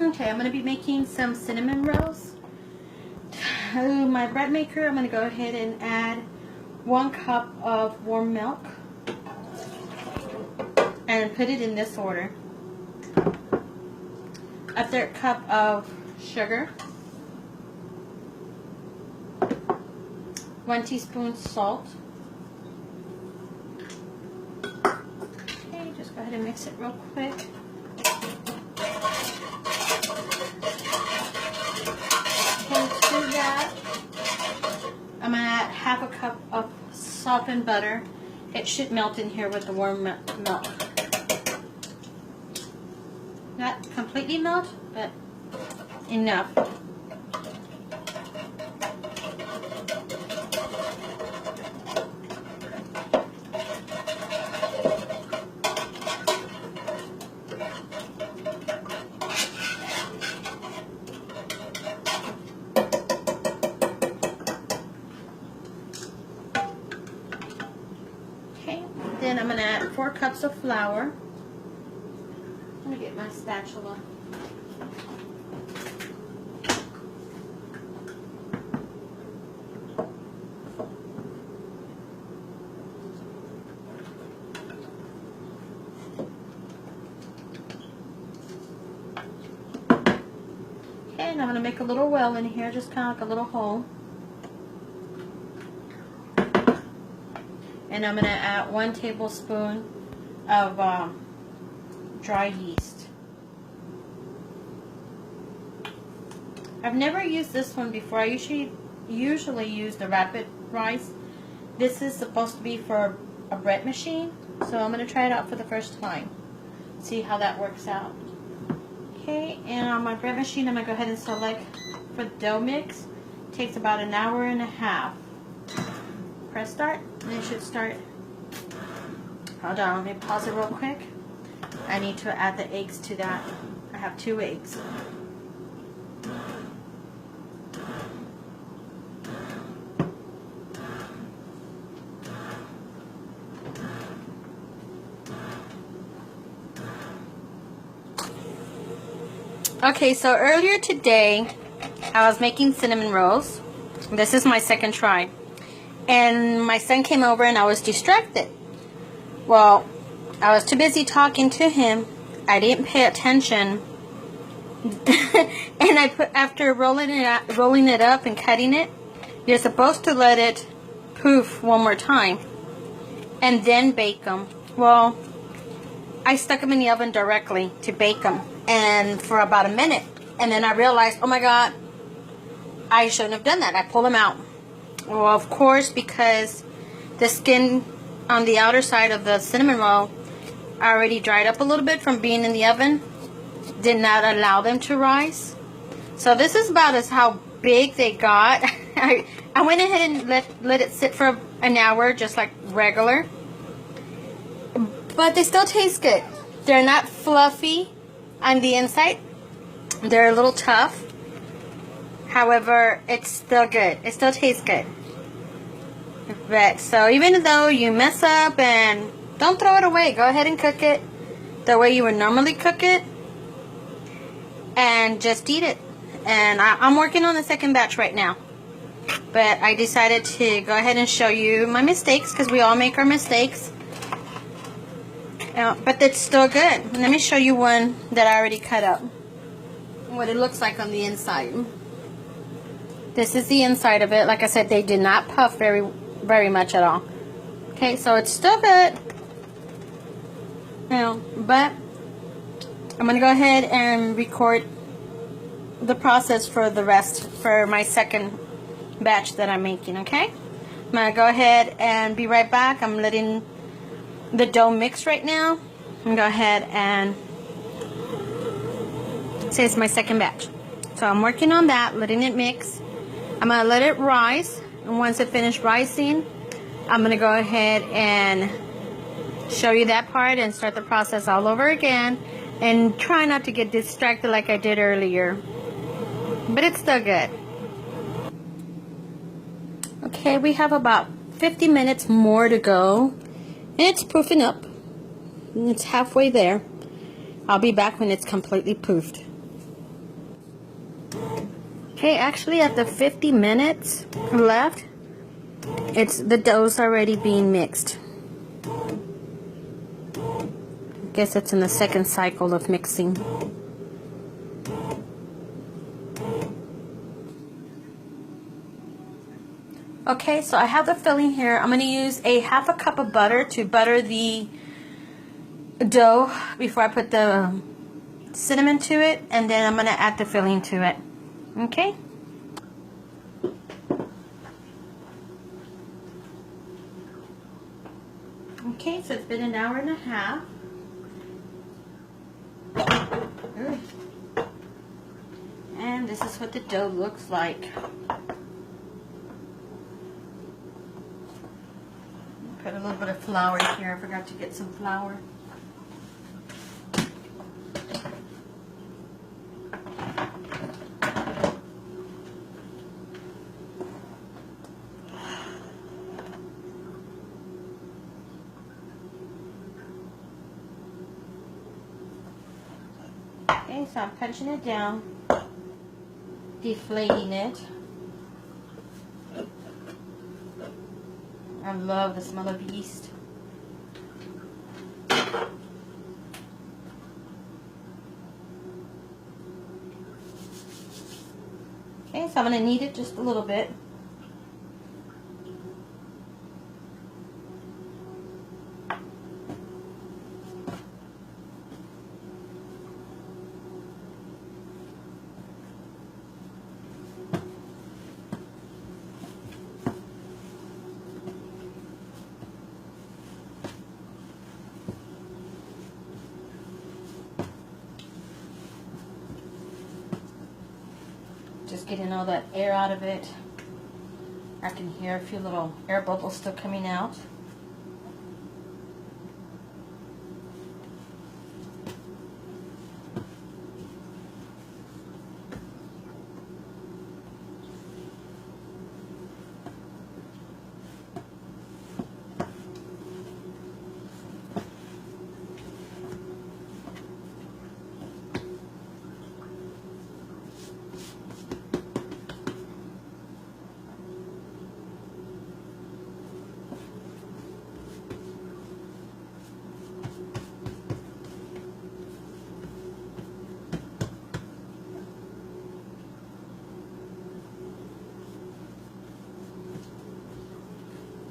Okay, I'm going to be making some cinnamon rolls. To my bread maker, I'm going to go ahead and add 1 cup of warm milk and put it in this order. 1/3 cup of sugar, 1 teaspoon salt. Okay, just go ahead and mix it real quick. Okay, to that, I'm going to add 1/2 cup of softened butter. It should melt in here with the warm milk. Not completely melt, but enough. Okay, then I'm going to add 4 cups of flour. Let me get my spatula. Okay, and I'm going to make a little well in here, just kind of like a little hole. And I'm going to add 1 tablespoon of dry yeast. I've never used this one before. I usually use the rapid rice. This is supposed to be for a bread machine, so I'm going to try it out for the first time. See how that works out. Okay, and on my bread machine, I'm going to go ahead and select for the dough mix. It takes about 1.5 hours. Press start, and it should start. Hold on, let me pause it real quick. I need to add the eggs to that. I have 2 eggs. Okay, so earlier today, I was making cinnamon rolls. This is my second try. And my son came over and I was distracted. Well, I was too busy talking to him. I didn't pay attention. And after rolling it up and cutting it, you're supposed to let it poof one more time and then bake them. Well, I stuck them in the oven directly to bake them, and for about 1 minute, and then I realized, oh my God, I shouldn't have done that. I pulled them out. Well, of course, because the skin on the outer side of the cinnamon roll already dried up a little bit from being in the oven, did not allow them to rise. So this is about as how big they got. I went ahead and let it sit for 1 hour, just like regular. But they still taste good. They're not fluffy on the inside. They're a little tough. However, it's still good. It still tastes good. But so even though you mess up, and don't throw it away, go ahead and cook it the way you would normally cook it, and just eat it. And I'm working on the second batch right now, but I decided to go ahead and show you my mistakes, because we all make our mistakes. But it's still good. Let me show you one that I already cut up, what it looks like on the inside. This is the inside of it. Like I said, they did not puff very much at all. Okay, so it's still good. But I'm going to go ahead and record the process for the rest, for my second batch that I'm making, okay? I'm going to go ahead and be right back. I'm letting the dough mix right now. I'm going to go ahead and say it's my second batch. So I'm working on that, letting it mix. I'm going to let it rise, and once it finishes rising, I'm going to go ahead and show you that part and start the process all over again, and try not to get distracted like I did earlier. But it's still good. Okay, we have about 50 minutes more to go, and it's poofing up. It's halfway there. I'll be back when it's completely poofed. Okay, actually at the 50 minutes left, the dough's already being mixed. I guess it's in the second cycle of mixing. Okay, so I have the filling here. I'm going to use a half a cup of butter to butter the dough before I put the cinnamon to it, and then I'm going to add the filling to it. Okay? Okay, so it's been an hour and a half. And this is what the dough looks like. Put a little bit of flour here. I forgot to get some flour. Okay, so I'm punching it down, deflating it. I love the smell of yeast. Okay, so I'm going to knead it just a little bit. Just getting all that air out of it. I can hear a few little air bubbles still coming out.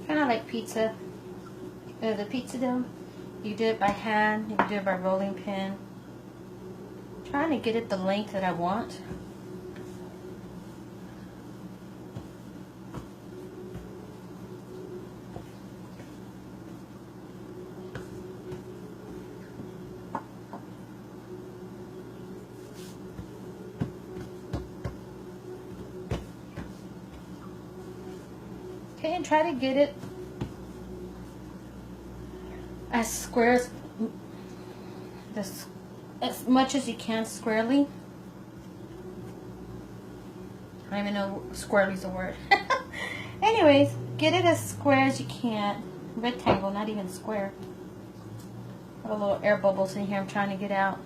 Kind of like pizza. The pizza dough. You do it by hand, you do it by rolling pin. Trying to get it the length that I want. Okay, and try to get it as square as much as you can squarely. I don't even know squarely is a word. Anyways, get it as square as you can. Rectangle, not even square. Got a little air bubbles in here I'm trying to get out.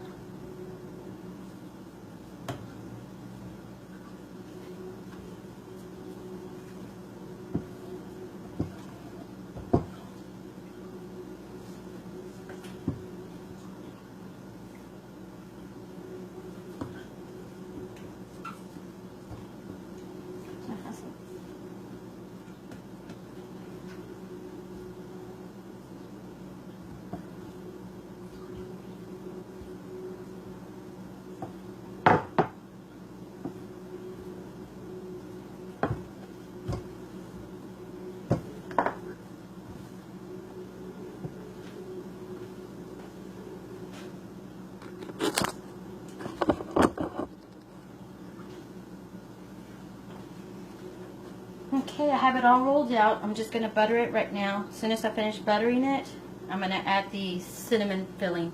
Okay, I have it all rolled out. I'm just going to butter it right now. As soon as I finish buttering it, I'm going to add the cinnamon filling.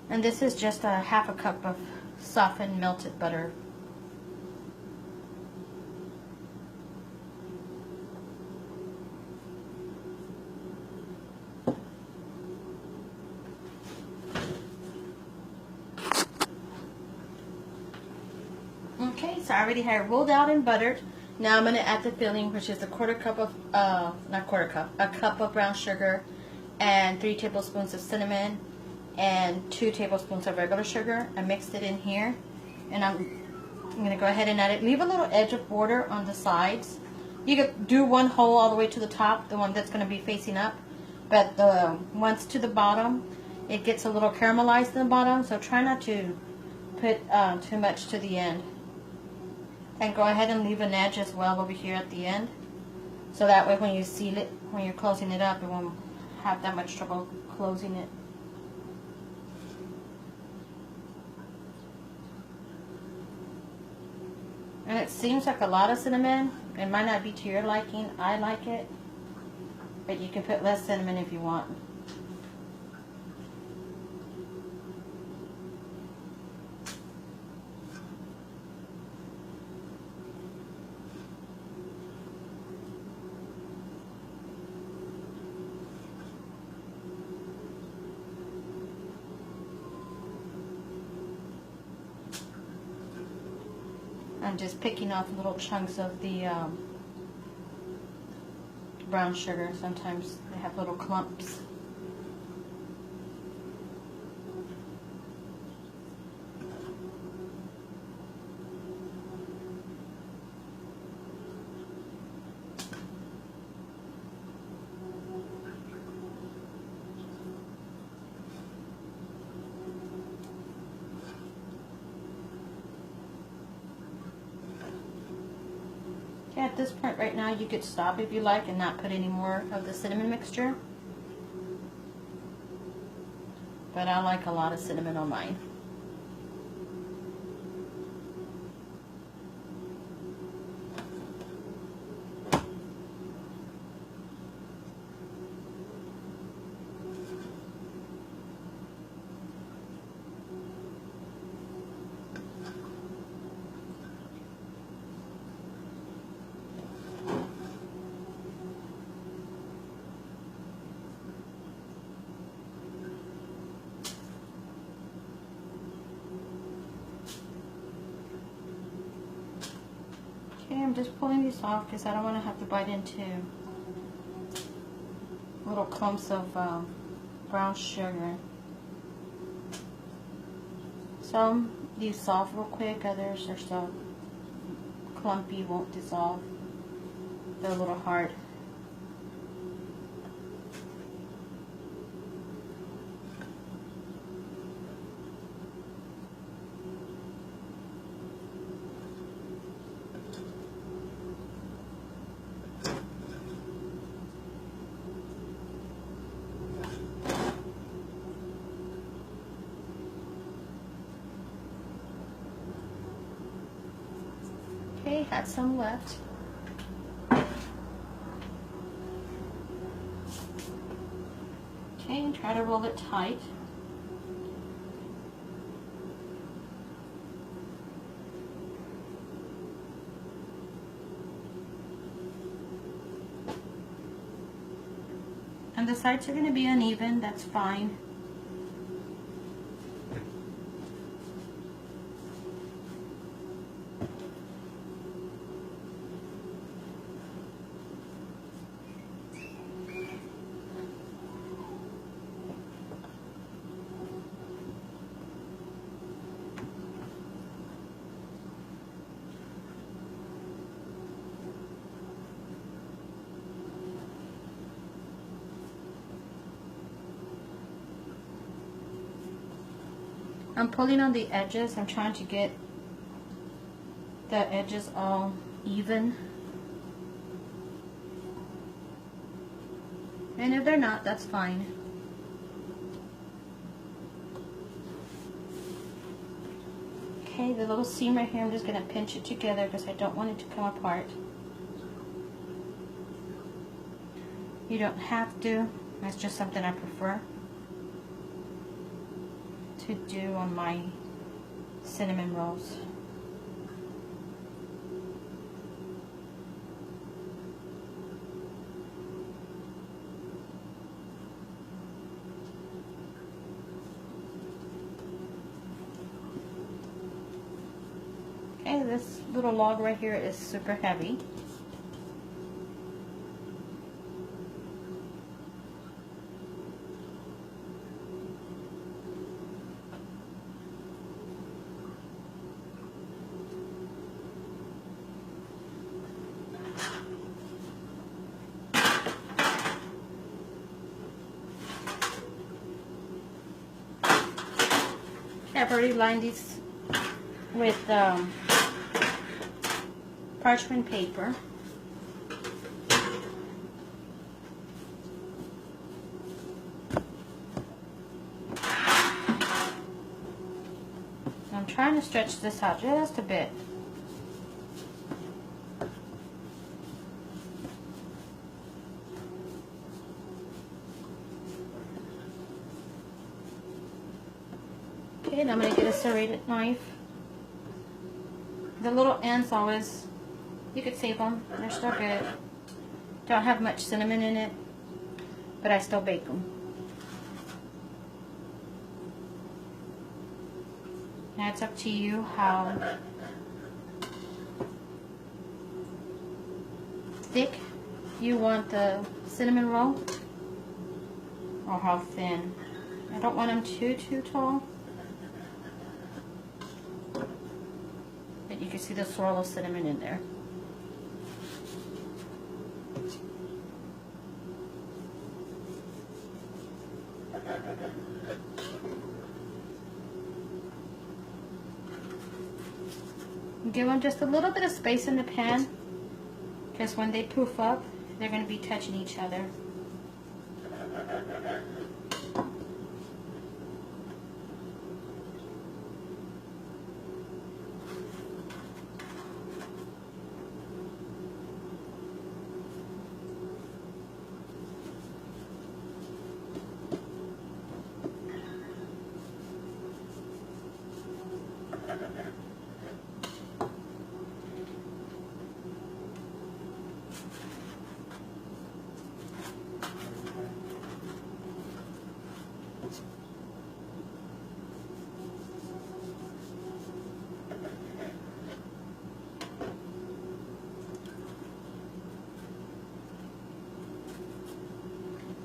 And this is just a half a cup of softened melted butter. Okay, so I already had it rolled out and buttered. Now I'm going to add the filling, which is a quarter cup of, not quarter cup, a cup of brown sugar and 3 tablespoons of cinnamon and 2 tablespoons of regular sugar. I mixed it in here, and I'm going to go ahead and add it. Leave a little edge of border on the sides. You could do one hole all the way to the top, the one that's going to be facing up, but the ones to the bottom, it gets a little caramelized in the bottom, so try not to put too much to the end. And go ahead and leave an edge as well over here at the end, so that way when you seal it, when you're closing it up, it won't have that much trouble closing it. And it seems like a lot of cinnamon. It might not be to your liking. I like it, but you can put less cinnamon if you want. I'm just picking off little chunks of the brown sugar. Sometimes they have little clumps. At this point right now, you could stop if you like and not put any more of the cinnamon mixture. But I like a lot of cinnamon on mine. Okay, I'm just pulling these off because I don't want to have to bite into little clumps of brown sugar. Some dissolve real quick, others are so clumpy, won't dissolve. They're a little hard. Okay, had some left. Okay, and try to roll it tight. And the sides are going to be uneven, that's fine. I'm pulling on the edges. I'm trying to get the edges all even. And if they're not, that's fine. Okay, the little seam right here, I'm just going to pinch it together because I don't want it to come apart. You don't have to. That's just something I prefer to do on my cinnamon rolls. Okay, this little log right here is super heavy. I've already lined these with parchment paper. I'm trying to stretch this out just a bit. Okay, and I'm going to get a serrated knife. The little ends always, you could save them. They're still good. Don't have much cinnamon in it, but I still bake them. Now it's up to you how thick you want the cinnamon roll or how thin. I don't want them too tall. But you can see the swirl of cinnamon in there. Give them just a little bit of space in the pan, because when they poof up, they're going to be touching each other.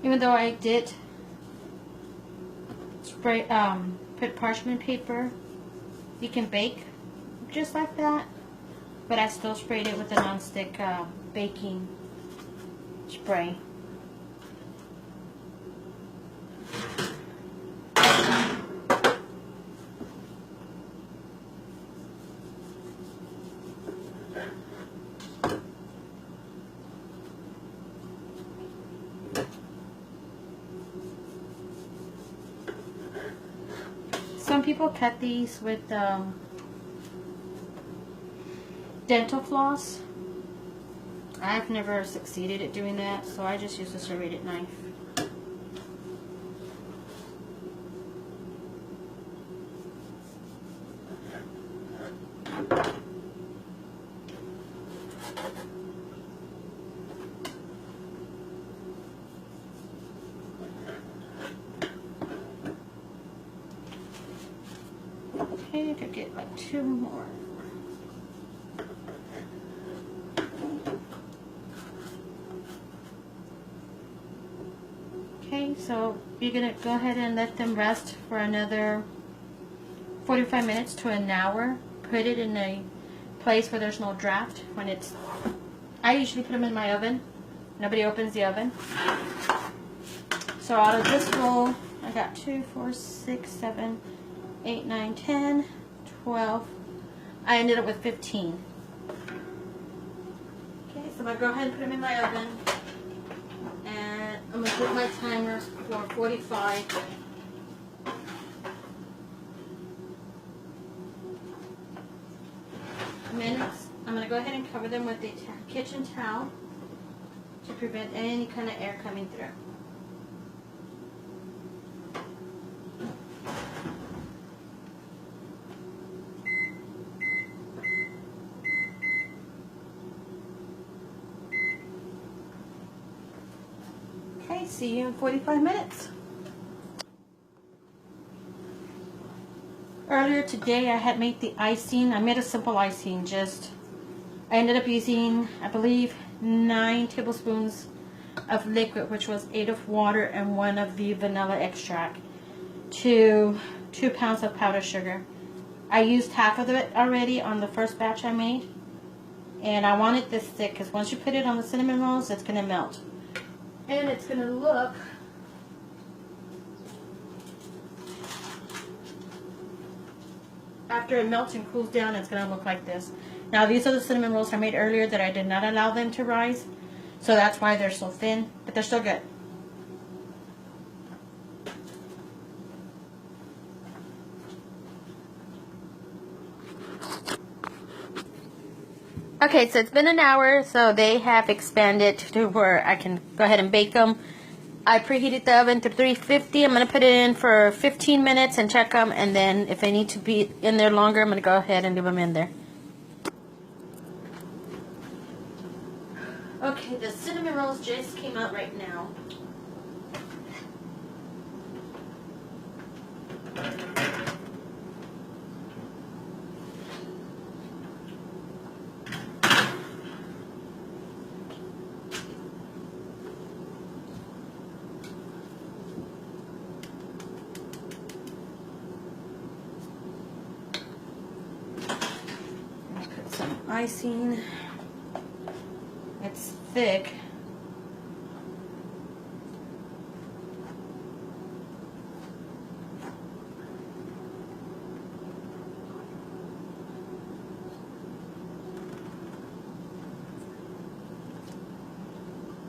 Even though I did spray, put parchment paper, you can bake just like that, but I still sprayed it with a non-stick baking spray. Some people cut these with dental floss. I've never succeeded at doing that, so I just use a serrated knife. Okay, I could get like 2 more. Okay, so you're gonna go ahead and let them rest for another 45 minutes to an hour. Put it in a place where there's no draft. I usually put them in my oven. Nobody opens the oven. So out of this roll, I got 2, 4, 6, 7, 8, 9, 10, 12. I ended up with 15. Okay, so I'm going to go ahead and put them in my oven. And I'm going to put my timer for 45. Minutes. I'm going to go ahead and cover them with a kitchen towel to prevent any kind of air coming through. Okay, see you in 45 minutes. Earlier today I had made the icing. I made a simple icing. I ended up using, I believe, 9 tablespoons of liquid, which was 8 of water and 1 of the vanilla extract, to 2 pounds of powdered sugar. I used half of it already on the first batch I made, and I want it this thick because once you put it on the cinnamon rolls, it's going to melt. And it's going to look after it melts and cools down, it's going to look like this. Now these are the cinnamon rolls I made earlier that I did not allow them to rise, so that's why they're so thin, but they're still good. Okay, so it's been an hour, so they have expanded to where I can go ahead and bake them. I preheated the oven to 350. I'm going to put it in for 15 minutes and check them, and then if they need to be in there longer, I'm going to go ahead and leave them in there. Okay, the cinnamon rolls just came out right now. Put some icing. It's thick.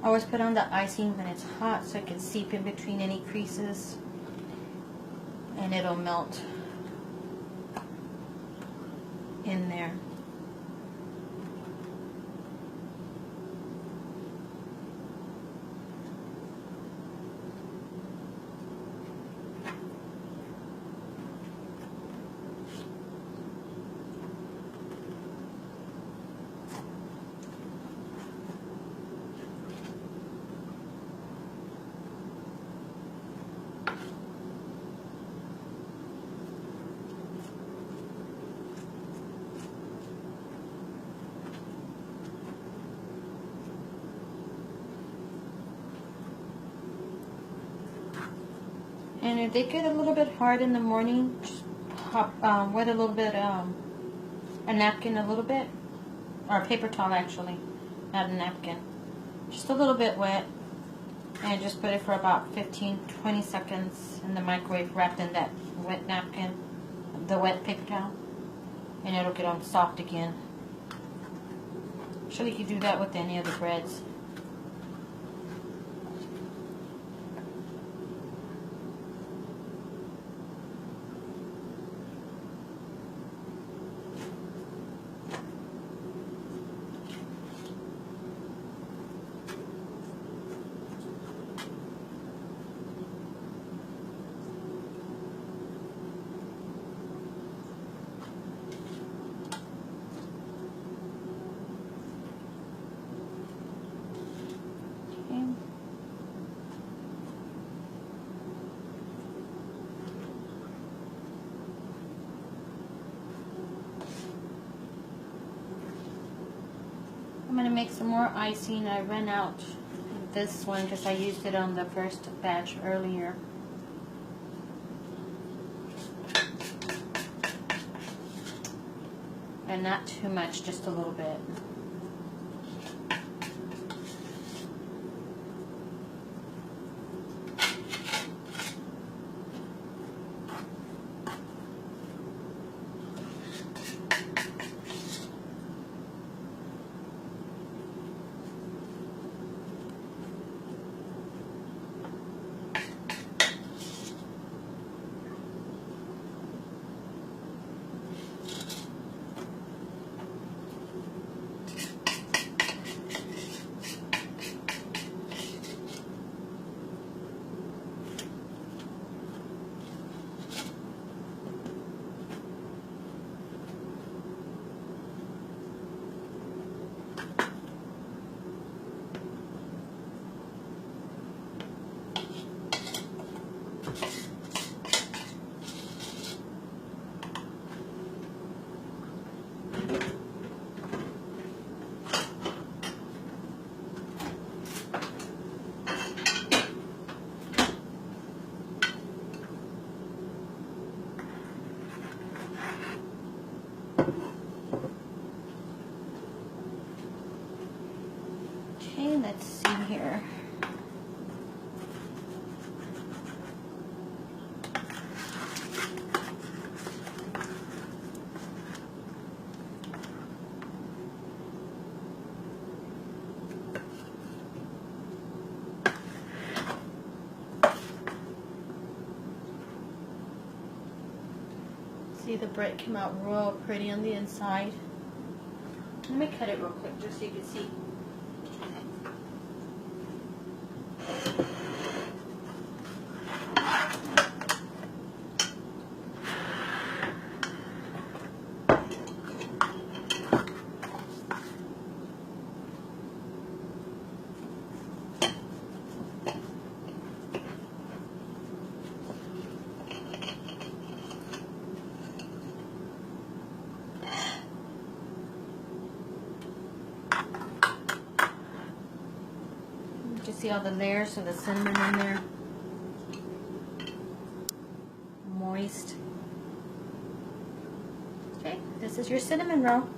I always put on the icing when it's hot so it can seep in between any creases and it'll melt in there. And if they get a little bit hard in the morning, just wet a little bit, a napkin a little bit, or a paper towel actually, not a napkin. Just a little bit wet, and just put it for about 15-20 seconds in the microwave wrapped in that wet napkin, the wet paper towel, and it'll get on soft again. Actually, you can do that with any of the breads. I'm going to make some more icing. I ran out of this one because I used it on the first batch earlier. And not too much, just a little bit. here. See, the bread came out real pretty on the inside. Let me cut it real quick just so you can see. You see all the layers of the cinnamon in there? Moist. Okay, this is your cinnamon roll.